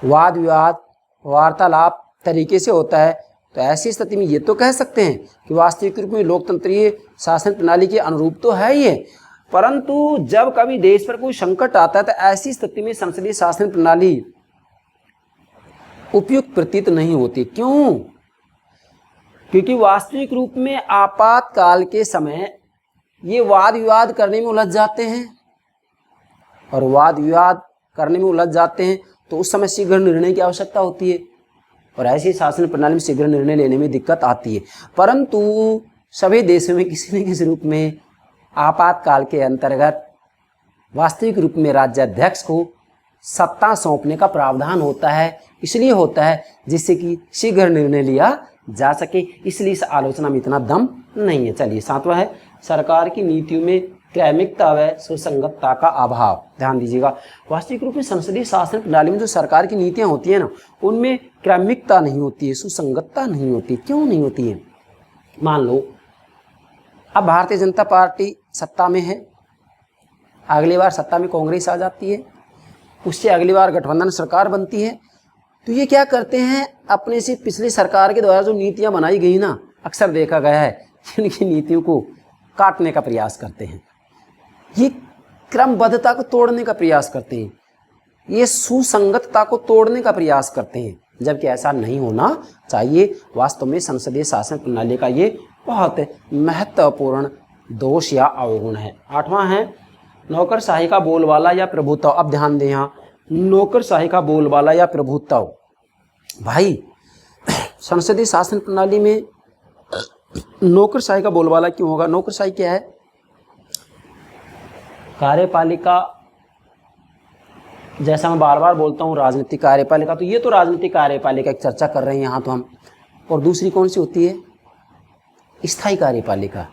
वाद विवाद, वार्तालाप तरीके से होता है, तो ऐसी स्थिति में ये तो कह सकते हैं कि वास्तविक रूप में लोकतंत्रीय शासन प्रणाली के अनुरूप तो है ही है, परंतु जब कभी देश पर कोई संकट आता है तो ऐसी स्थिति में संसदीय शासन प्रणाली उपयुक्त प्रतीत नहीं होती। क्यों? क्योंकि वास्तविक रूप में आपातकाल के समय ये वाद विवाद करने में उलझ जाते हैं, और वाद विवाद करने में उलझ जाते हैं तो उस समय शीघ्र निर्णय की आवश्यकता होती है, और ऐसी शासन प्रणाली में शीघ्र निर्णय लेने में दिक्कत आती है। परंतु सभी देशों में किसी न किसी रूप में आपातकाल के अंतर्गत वास्तविक रूप में राज्याध्यक्ष को सत्ता सौंपने का प्रावधान होता है। इसलिए होता है जिससे कि शीघ्र निर्णय लिया जा सके। इसलिए इस आलोचना में इतना दम नहीं है। चलिए, सातवां है सरकार की नीतियों में क्रमिकता व सुसंगतता का अभाव। ध्यान दीजिएगा, वास्तविक रूप में संसदीय शासन प्रणाली में जो सरकार की नीतियां होती है ना, उनमें क्रमिकता नहीं होती है, सुसंगतता नहीं होती। क्यों नहीं होती है? मान लो अब भारतीय जनता पार्टी सत्ता में है, अगली बार सत्ता में कांग्रेस आ जाती है, उससे अगली बार गठबंधन सरकार बनती है, तो ये क्या करते हैं, अपने से पिछली सरकार के द्वारा जो नीतियां बनाई गई ना, अक्सर देखा गया है कि उनकी नीतियों को काटने का प्रयास करते हैं। ये क्रमबद्धता को तोड़ने का प्रयास करते हैं, ये सुसंगतता को तोड़ने का प्रयास करते हैं, जबकि ऐसा नहीं होना चाहिए। वास्तव में संसदीय शासन प्रणाली का ये बहुत महत्वपूर्ण दोष या अवगुण है। 8वां है नौकरशाही का बोलबाला या प्रभुत्व। अब ध्यान दें, यहाँ नौकरशाही का बोलबाला या प्रभुत्व। भाई संसदीय शासन प्रणाली में नौकरशाही का बोलबाला क्यों होगा? नौकरशाही क्या है? कार्यपालिका, जैसा मैं बार बार बोलता हूँ राजनीतिक कार्यपालिका, तो ये तो राजनीतिक कार्यपालिका की चर्चा कर रहे हैं यहाँ तो हम। और दूसरी कौन सी होती है? स्थायी कार्यपालिका,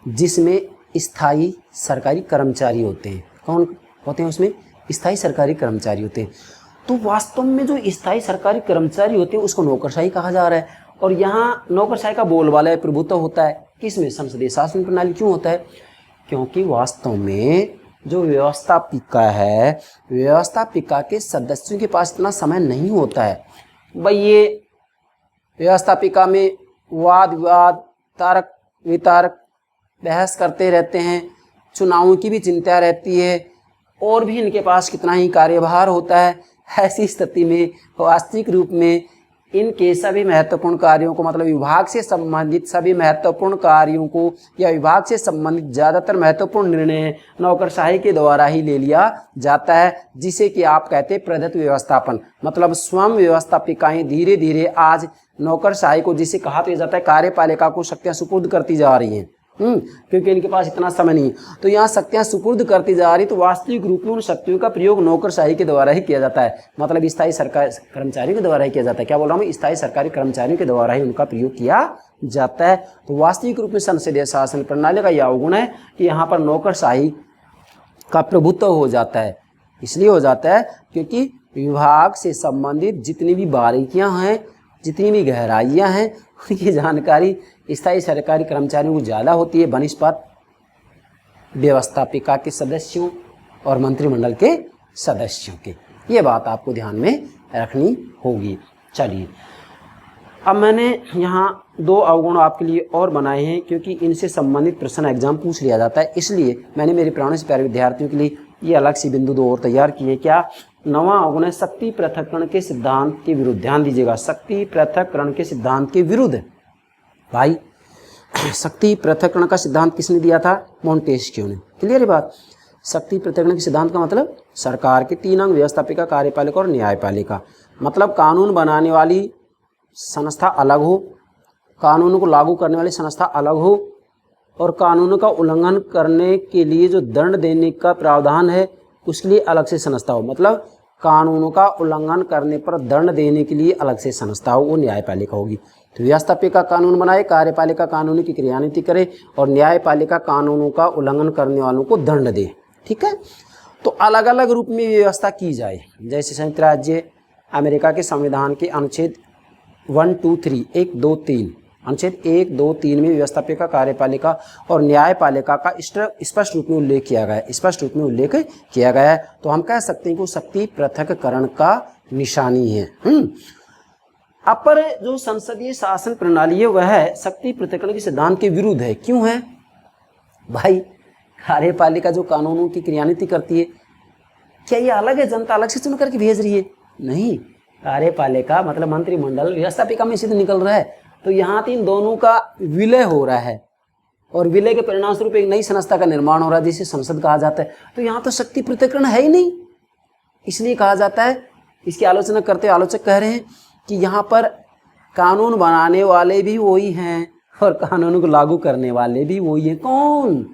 जिसमें स्थायी सरकारी कर्मचारी होते हैं। कौन होते हैं उसमें? स्थायी सरकारी कर्मचारी होते हैं। तो वास्तव में जो स्थायी सरकारी कर्मचारी होते हैं उसको नौकरशाही कहा जा रहा है, और यहाँ नौकरशाही का बोलबाला या प्रभुत्व होता है किसमें? संसदीय शासन प्रणाली। क्यों होता है? क्योंकि वास्तव में जो व्यवस्थापिका है, व्यवस्थापिका के सदस्यों के पास इतना समय नहीं होता है। भाई ये व्यवस्थापिका में वाद विवाद, तर्क वितर्क, बहस करते रहते हैं, चुनावों की भी चिंता रहती है, और भी इनके पास कितना ही कार्यभार होता है। ऐसी स्थिति में वास्तविक रूप में इनके सभी महत्वपूर्ण कार्यों को, मतलब विभाग से संबंधित सभी महत्वपूर्ण कार्यों को या विभाग से संबंधित ज़्यादातर महत्वपूर्ण निर्णय नौकरशाही के द्वारा ही ले लिया जाता है, जिसे कि आप कहते हैं प्रदत्त व्यवस्थापन। मतलब स्वयं व्यवस्थापिकाएं धीरे धीरे आज नौकरशाही को, जिसे कहा तो जाता है कार्यपालिका को, शक्तियाँ सुपुर्द करती जा रही हैं, क्योंकि इनके पास इतना समय नहीं। तो यहाँ शक्तियाँ सुपुर्द करती जा रही, तो वास्तविक रूप में उन शक्तियों का प्रयोग नौकरशाही के द्वारा ही किया जाता है। मतलब स्थायी सरकारी कर्मचारियों के द्वारा ही किया जाता है। क्या बोल रहा हूँ? स्थायी सरकारी कर्मचारियों के द्वारा ही उनका प्रयोग किया जाता है। तो वास्तविक रूप में संसदीय शासन प्रणाली का यह अवगुण है कि यहाँ पर नौकरशाही का प्रभुत्व हो जाता है। इसलिए हो जाता है क्योंकि विभाग से संबंधित जितनी भी बारीकियाँ हैं, जितनी भी गहराइयाँ हैं, उनकी जानकारी स्थायी सरकारी कर्मचारियों को ज़्यादा होती है बनिस्पत व्यवस्थापिका के सदस्यों और मंत्रिमंडल के सदस्यों के। ये बात आपको ध्यान में रखनी होगी। चलिए, अब मैंने यहाँ 2 अवगुण आपके लिए और बनाए हैं, क्योंकि इनसे संबंधित प्रश्न एग्जाम पूछ लिया जाता है, इसलिए मैंने मेरे प्राणों से प्यारे विद्यार्थियों के लिए ये अलग से बिंदु 2 और तैयार किए। क्या? 9वां अवगुण है शक्ति पृथक्करण के सिद्धांत के विरुद्ध। ध्यान दीजिएगा, शक्ति पृथक्करण के सिद्धांत के विरुद्ध। भाई शक्ति पृथक्करण का सिद्धांत किसने दिया था? मोंटेस्क्यू ने। क्लियर है बात? शक्ति पृथक्करण के सिद्धांत का मतलब सरकार के 3 अंग, व्यवस्थापिका, कार्यपालिका और न्यायपालिका। मतलब कानून बनाने वाली संस्था अलग हो, कानून को लागू करने वाली संस्था अलग हो, और कानून का उल्लंघन करने के लिए जो दंड देने का प्रावधान है उसके लिए अलग से संस्था हो। मतलब कानूनों का उल्लंघन करने पर दंड देने के लिए अलग से संस्था हो, वो न्यायपालिका होगी। तो व्यवस्थापिका कानून बनाए, कार्यपालिका कानून की क्रियान्विति करे, और न्यायपालिका कानूनों का उल्लंघन करने वालों को दंड दे। ठीक है? तो अलग अलग रूप में व्यवस्था की जाए। जैसे संयुक्त राज्य अमेरिका के संविधान के अनुच्छेद 1, 2, 3, 1, 2, 3, अनुच्छेद 1, 2, 3 में व्यवस्थापिका, कार्यपालिका और न्यायपालिका का स्पष्ट रूप में उल्लेख किया गया है। स्पष्ट रूप में उल्लेख किया गया है, तो हम कह सकते हैं कि शक्ति पृथक्करण का निशानी है। अपर जो संसदीय शासन प्रणाली है वह शक्ति पृथक्करण के सिद्धांत के विरुद्ध है। क्यों है? भाई कार्यपालिका जो कानूनों की क्रियान्विति करती है, क्या ये अलग है? जनता अलग से चुन करके भेज रही है? नहीं, कार्यपालिका मतलब मंत्रिमंडल व्यवस्थापिका में से तो निकल रहा है। तो यहाँ तो इन दोनों का विलय हो रहा है, और विलय के परिणाम स्वरूप एक नई संस्था का निर्माण हो रहा है जिसे संसद कहा जाता है। तो यहाँ तो शक्ति पृथक्करण है ही नहीं, इसलिए कहा जाता है। इसकी आलोचना करते आलोचक कह रहे हैं कि यहाँ पर कानून बनाने वाले भी वही हैं और कानून को लागू करने वाले भी वही हैं। कौन?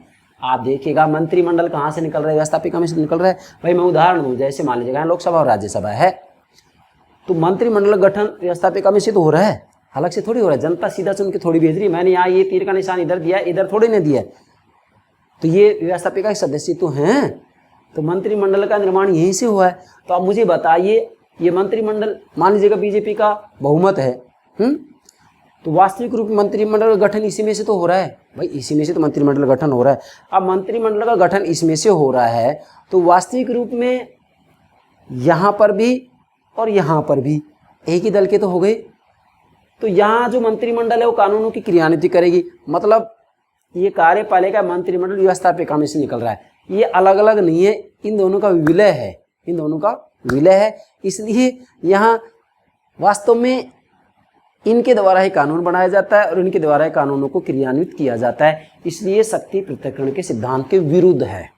आप देखिएगा, मंत्रिमंडल कहाँ से निकल रहा है? व्यवस्थापिका में से निकल रहा है। भाई मैं उदाहरण दूँ, जैसे मान लीजिएगा लोकसभा और राज्यसभा है, तो मंत्रिमंडल गठन व्यवस्थापिका में से तो हो रहा है, अलग से थोड़ी हो रहा है। जनता सीधा चुन के थोड़ी भेज रही है। मैंने यहाँ ये तीर का निशान इधर दिया, इधर थोड़ी ने दिया, तो ये व्यवस्थापिका के सदस्य तो हैं। तो मंत्रिमंडल का निर्माण यहीं से हुआ है। तो आप मुझे बताइए, ये मंत्रिमंडल मान लीजिएगा बीजेपी का बहुमत है, तो वास्तविक रूप में मंत्रिमंडल का गठन इसी में से तो हो रहा है। भाई इसी में से तो मंत्रिमंडल का गठन हो रहा है। अब मंत्रिमंडल का गठन इसमें से हो रहा है, तो वास्तविक रूप में यहाँ पर भी और यहाँ पर भी एक ही दल के तो हो गए। तो यहाँ जो मंत्रिमंडल है वो कानूनों की क्रियान्विति करेगी। मतलब ये कार्यपालिका मंत्रिमंडल व्यवस्थापिका में से निकल रहा है। ये अलग अलग नहीं है, इन दोनों का विलय है, इन दोनों का विलय है। इसलिए यहाँ वास्तव में इनके द्वारा ही कानून बनाया जाता है और इनके द्वारा ही कानूनों को क्रियान्वित किया जाता है। इसलिए शक्ति पृथक्करण के सिद्धांत के विरुद्ध है।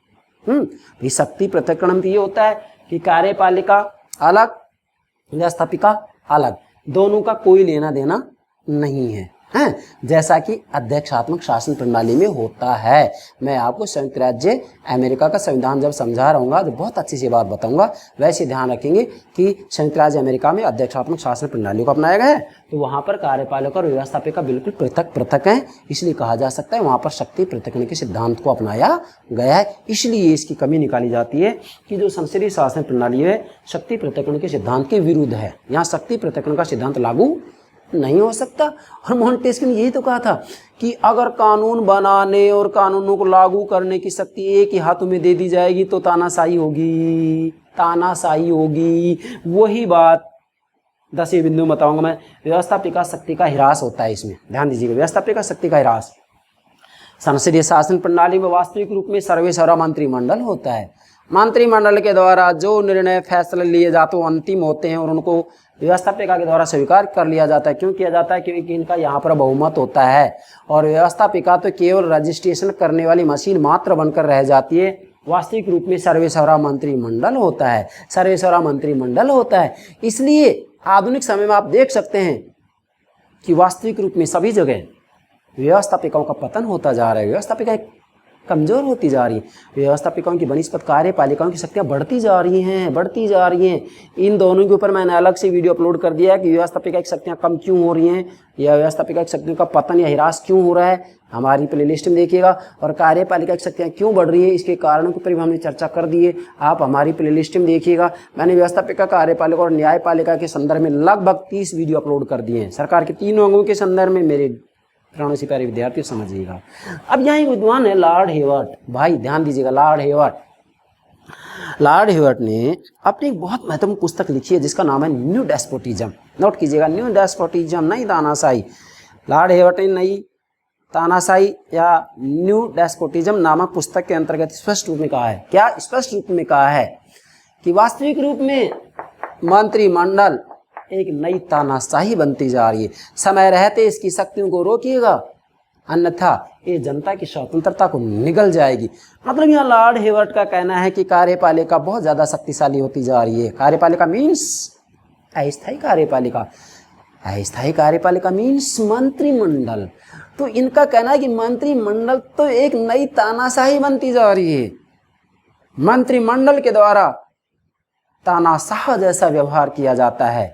ये शक्ति पृथक्करण में ये होता है कि कार्यपालिका अलग, व्यवस्थापिका अलग, दोनों का कोई लेना देना नहीं है, जैसा कि अध्यक्षात्मक शासन प्रणाली में होता है। मैं आपको संयुक्त राज्य अमेरिका का संविधान जब समझा रहूँगा तो बहुत अच्छी सी बात बताऊंगा। वैसे ध्यान रखेंगे कि संयुक्त राज्य अमेरिका में अध्यक्षात्मक शासन प्रणाली को अपनाया गया है, तो वहाँ पर कार्यपालिका और व्यवस्थापिका बिल्कुल पृथक पृथक हैं। इसलिए कहा जा सकता है वहाँ पर शक्ति पृथक्करण के सिद्धांत को अपनाया गया है। इसलिए इसकी कमी निकाली जाती है कि जो संसदीय शासन प्रणाली है शक्ति पृथक्करण के सिद्धांत के विरुद्ध है। यहाँ शक्ति पृथक्करण का सिद्धांत लागू नहीं हो सकता। और मोंटेस्क्यू ने यही तो कहा था कि अगर कानून बनाने और कानूनों को लागू करने की शक्ति एक ही हाथों में दे दी जाएगी तो तानाशाही होगी, तानाशाही होगी। वही बात 10वें बिंदु में बताऊंगा मैं। व्यवस्थापिका शक्ति का ह्रास होता है, इसमें ध्यान दीजिएगा, व्यवस्थापिका शक्ति का ह्रास। संसदीय शासन प्रणाली में वास्तविक रूप में सर्वेसर्वा मंत्रिमंडल होता है। मंत्रिमंडल के द्वारा जो निर्णय फैसले लिए जाते हैं वो अंतिम होते हैं और उनको व्यवस्थापिका के द्वारा स्वीकार कर लिया जाता है। क्यों किया जाता है? क्योंकि इनका यहाँ पर बहुमत होता है और व्यवस्थापिका तो केवल रजिस्ट्रेशन करने वाली मशीन मात्र बनकर रह जाती है। वास्तविक रूप में सर्वेसर्वा मंत्रिमंडल होता है, सर्वेसर्वा मंत्रिमंडल होता है। इसलिए आधुनिक समय में आप देख सकते हैं कि वास्तविक रूप में सभी जगह व्यवस्थापिकाओं का पतन होता जा रहा है, व्यवस्थापिकाएं कमजोर होती जा रही है, व्यवस्थापिकाओं की बनिस्पत कार्यपालिकाओं की शक्तियां बढ़ती जा रही हैं, बढ़ती जा रही हैं। इन दोनों के ऊपर मैंने अलग से वीडियो अपलोड कर दिया है कि व्यवस्थापिका की शक्तियां कम क्यों हो रही हैं या व्यवस्थापिका की शक्तियों का पतन या ह्रास क्यों हो रहा है, हमारी प्लेलिस्ट में देखिएगा। और कार्यपालिका की शक्तियां क्यों बढ़ रही है, इसके कारणों के ऊपर भी हमने चर्चा कर दी है, आप हमारी प्लेलिस्ट में देखिएगा। मैंने व्यवस्थापिका, कार्यपालिका और न्यायपालिका के संदर्भ में लगभग 30 वीडियो अपलोड कर दिए हैं। सरकार के तीनों अंगों के संदर्भ में मेरे प्राणों से प्यारे विद्यार्थियों समझिएगा। अब यहाँ एक विद्वान है लॉर्ड हेवर्ट, भाई ध्यान दीजिएगा, लॉर्ड हेवर्ट। लॉर्ड हेवर्ट ने अपनी एक बहुत महत्वपूर्ण पुस्तक लिखी है जिसका नाम है न्यू डेस्पोटिज्म। नोट कीजिएगा, न्यू डेस्पोटिज्म, नई तानाशाही। लॉर्ड हेवर्ट ने नई तानाशाही या न्यू डेस्पोटिज्म नामक पुस्तक के अंतर्गत स्पष्ट रूप में कहा है, क्या स्पष्ट रूप में कहा है कि वास्तविक रूप में मंत्रिमंडल एक नई तानाशाही बनती जा रही है। समय रहते इसकी शक्तियों को रोकिएगा, अन्यथा ये जनता की स्वतंत्रता को निगल जाएगी। मतलब यहाँ लॉर्ड हेवर्ट का कहना है कि कार्यपालिका बहुत ज़्यादा शक्तिशाली होती जा रही है। कार्यपालिका मीन्स अस्थायी कार्यपालिका, अस्थायी कार्यपालिका मीन्स मंत्रिमंडल। तो इनका कहना है कि मंत्रिमंडल तो एक नई तानाशाही बनती जा रही है। मंत्रिमंडल के द्वारा तानाशाह जैसा व्यवहार किया जाता है,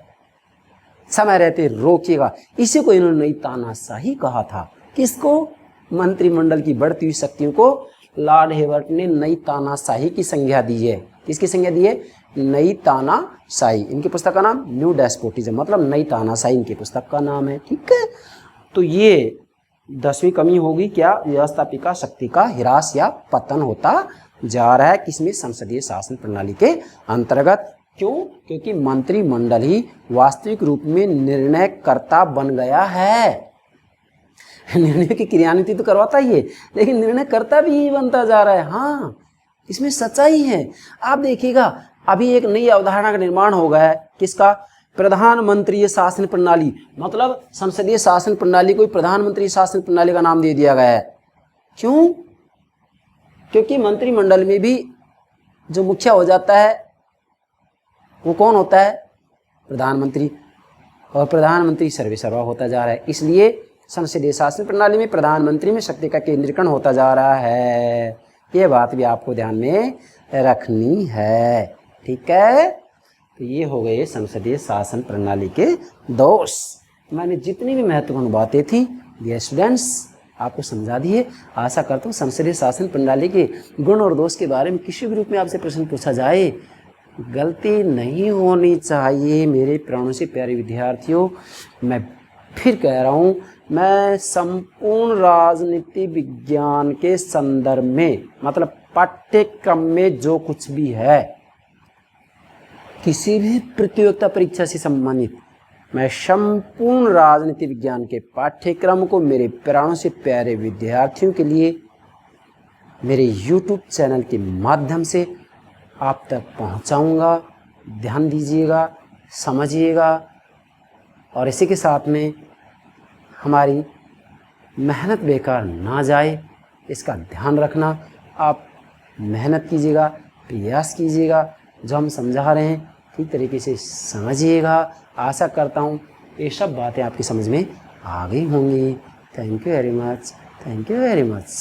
समय रहते रोकिएगा। इसी को इन्होंने नई तानाशाही कहा था। किसको? मंत्रिमंडल की बढ़ती हुई शक्तियों को लॉर्ड हेवर्ट ने नई तानाशाही की संज्ञा दी है। किसकी संज्ञा दी है? नई तानाशाही। इनकी पुस्तक का नाम न्यू डेस्पोटिज्म, मतलब नई तानाशाही इनकी पुस्तक का नाम है। ठीक है, तो ये 10वीं कमी होगी क्या? व्यवस्थापिका शक्ति का ह्रास या पतन होता जा रहा है। किसमें? संसदीय शासन प्रणाली के अंतर्गत। क्यों? क्योंकि मंत्रिमंडल ही वास्तविक रूप में निर्णयकर्ता बन गया है। निर्णय की क्रियान्वित तो करवाता ही है, लेकिन निर्णयकर्ता भी ही बनता जा रहा है। हाँ, इसमें सच्चाई है। आप देखिएगा, अभी एक नई अवधारणा का निर्माण हो गया है। किसका? प्रधानमंत्री शासन प्रणाली। मतलब संसदीय शासन प्रणाली को प्रधानमंत्री शासन प्रणाली का नाम दे दिया गया है। क्यों? क्योंकि मंत्रिमंडल में भी जो मुखिया हो जाता है वो कौन होता है? प्रधानमंत्री। और प्रधानमंत्री सर्वेसर्वा होता जा रहा है। इसलिए संसदीय शासन प्रणाली में प्रधानमंत्री में शक्ति का केंद्रीकरण होता जा रहा है। ये बात भी आपको ध्यान में रखनी है। ठीक है, तो ये हो गए संसदीय शासन प्रणाली के दोष। मैंने जितनी भी महत्वपूर्ण बातें थी डियर स्टूडेंट्स आपको समझा दी है। आशा करता हूँ संसदीय शासन प्रणाली के गुण और दोष के बारे में किसी भी रूप में आपसे प्रश्न पूछा जाए, गलती नहीं होनी चाहिए। मेरे प्राणों से प्यारे विद्यार्थियों, मैं फिर कह रहा हूँ, मैं संपूर्ण राजनीति विज्ञान के संदर्भ में, मतलब पाठ्यक्रम में जो कुछ भी है, किसी भी प्रतियोगिता परीक्षा से संबंधित, मैं संपूर्ण राजनीति विज्ञान के पाठ्यक्रम को मेरे प्राणों से प्यारे विद्यार्थियों के लिए मेरे YouTube चैनल के माध्यम से आप तक पहुंचाऊंगा। ध्यान दीजिएगा, समझिएगा और इसी के साथ में हमारी मेहनत बेकार ना जाए, इसका ध्यान रखना। आप मेहनत कीजिएगा, प्रयास कीजिएगा, जो हम समझा रहे हैं ठीक तरीके से समझिएगा। आशा करता हूँ ये सब बातें आपकी समझ में आ गई होंगी। Thank you very much, thank you very much.